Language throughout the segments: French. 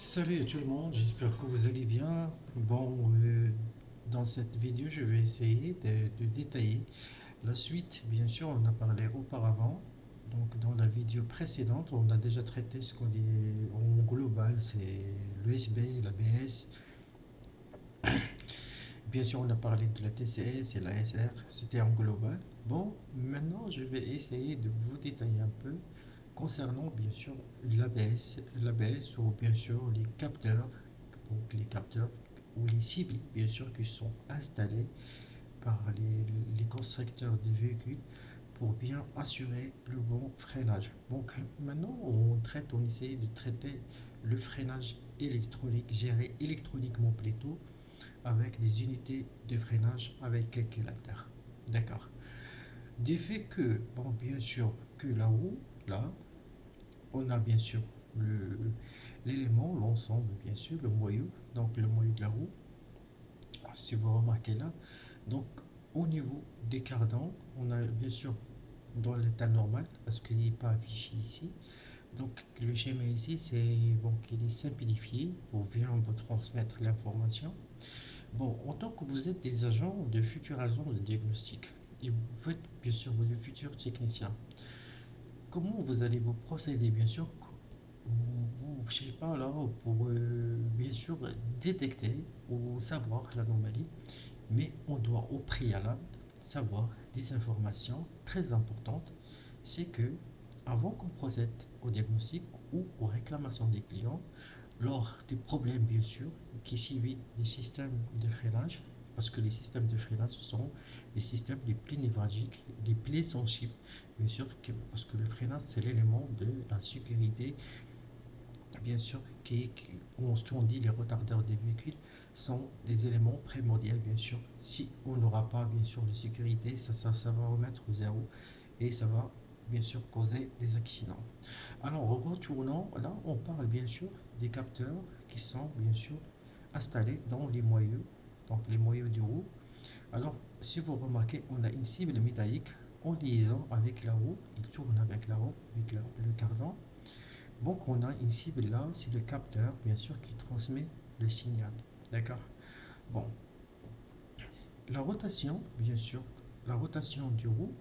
Salut à tout le monde, j'espère que vous allez bien. Dans cette vidéo, je vais essayer de détailler la suite. Bien sûr, on a parlé auparavant. Donc, dans la vidéo précédente, on a déjà traité ce qu'on dit en global, c'est l'USB, l'ABS. Bien sûr, on a parlé de la TCS et la SR, c'était en global. Bon, maintenant, je vais essayer de vous détailler un peu concernant bien sûr l'ABS ou bien sûr les capteurs, donc les capteurs ou les cibles bien sûr qui sont installés par les constructeurs des véhicules pour bien assurer le bon freinage. Donc maintenant on essaie de traiter le freinage électronique, géré électroniquement plutôt, avec des unités de freinage avec calculateur. D'accord. Du fait que, bon, bien sûr, que la roue, là, on a bien sûr l'élément, l'ensemble, bien sûr, le moyeu, donc le moyeu de la roue, si vous remarquez là. Donc, au niveau des cardans, on a bien sûr dans l'état normal, parce qu'il n'est pas affiché ici. Donc, le schéma ici, c'est bon, qu'il est simplifié pour bien vous transmettre l'information. Bon, en tant que vous êtes des agents de futurs agents de diagnostic, et vous êtes bien sûr le futur technicien, comment vous allez vous procéder, bien sûr, je sais pas là, pour bien sûr détecter ou savoir l'anomalie, mais on doit au préalable savoir des informations très importantes. C'est que avant qu'on procède au diagnostic ou aux réclamations des clients, lors des problèmes bien sûr qui suivent les systèmes de freinage, parce que les systèmes de freinage sont les systèmes les plus névralgiques, les plus sensibles, bien sûr, parce que le freinage c'est l'élément de la sécurité, bien sûr, ce qu'on dit les retardeurs des véhicules sont des éléments primordiaux, bien sûr. Si on n'aura pas, bien sûr, de sécurité, ça va remettre au zéro et ça va, bien sûr, causer des accidents. Alors, retournons, là, on parle, bien sûr, des capteurs qui sont, bien sûr, installés dans les moyeux, donc les moyeux du roue. Alors, si vous remarquez, on a une cible métallique en liaison avec la roue, il tourne avec la roue, avec le cardan. Donc on a une cible là, c'est le capteur, bien sûr, qui transmet le signal. D'accord. Bon, la rotation, bien sûr, la rotation du roue,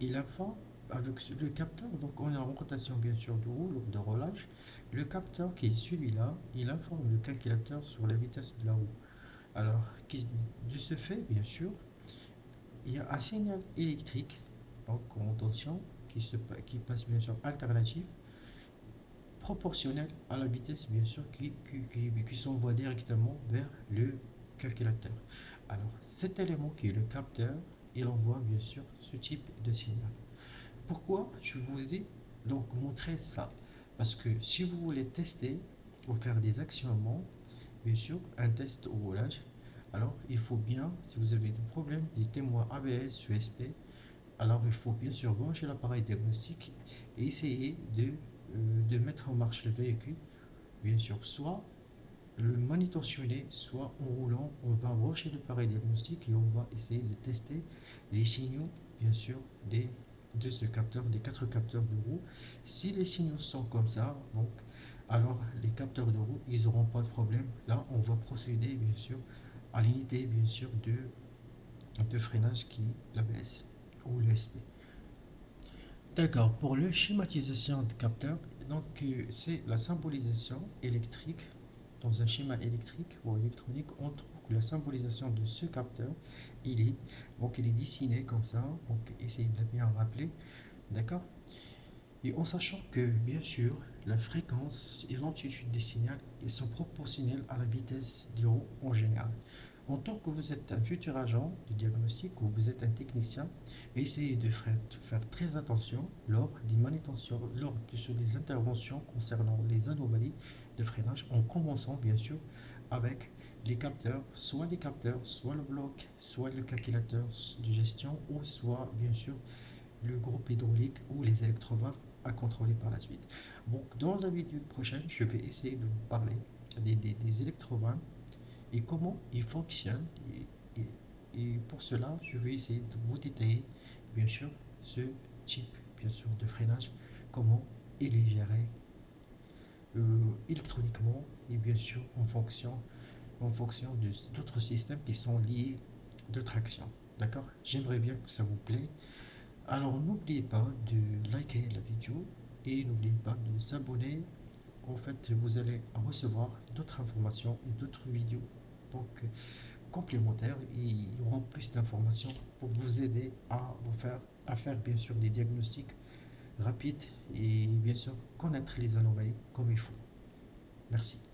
il informe avec le capteur, donc on est en rotation, bien sûr, du roue lors de roulage. Le capteur qui est celui-là, il informe le calculateur sur la vitesse de la roue. Alors, de ce fait, bien sûr, il y a un signal électrique, donc en tension, qui passe, bien sûr, alternatif proportionnel à la vitesse bien sûr qui s'envoie directement vers le calculateur. Alors cet élément qui est le capteur, il envoie bien sûr ce type de signal. Pourquoi je vous ai donc montré ça? Parce que si vous voulez tester ou faire des actionnements, bien sûr un test au roulage, alors il faut bien, si vous avez des problèmes, des témoins ABS, USB, alors il faut bien sûr brancher l'appareil diagnostic et essayer de mettre en marche le véhicule. Bien sûr, soit le manutentionner, soit en roulant, on va brancher l'appareil diagnostic et on va essayer de tester les signaux, bien sûr, de ce capteur, des quatre capteurs de roue. Si les signaux sont comme ça, donc, alors les capteurs de roue, ils n'auront pas de problème. Là, on va procéder, bien sûr, à l'unité, bien sûr, de freinage qui est l'ABS ou l'ESP. D'accord, pour le schématisation de capteur, donc c'est la symbolisation électrique. Dans un schéma électrique ou électronique, on trouve que la symbolisation de ce capteur, il est, donc il est dessiné comme ça, donc essayez de bien rappeler, d'accord. Et en sachant que, bien sûr, la fréquence et l'amplitude des signaux sont proportionnelles à la vitesse du roue en général. En tant que vous êtes un futur agent de diagnostic ou vous êtes un technicien, essayez de faire très attention lors des manutentions, lors des interventions concernant les anomalies de freinage, en commençant bien sûr avec les capteurs, soit le bloc, soit le calculateur de gestion, ou soit bien sûr le groupe hydraulique ou les électrovalves à contrôler par la suite. Donc, dans la vidéo prochaine, je vais essayer de vous parler des électrovalves et comment ils fonctionnent. Et pour cela, je vais essayer de vous détailler, bien sûr, ce type, bien sûr, de freinage, comment il est géré, électroniquement et bien sûr en fonction d'autres systèmes qui sont liés de traction. D'accord? J'aimerais bien que ça vous plaît. Alors n'oubliez pas de liker la vidéo et n'oubliez pas de s'abonner. En fait, vous allez recevoir d'autres informations et d'autres vidéos donc, complémentaires et il y aura plus d'informations pour vous aider à faire bien sûr des diagnostics rapides et bien sûr connaître les anomalies comme il faut. Merci.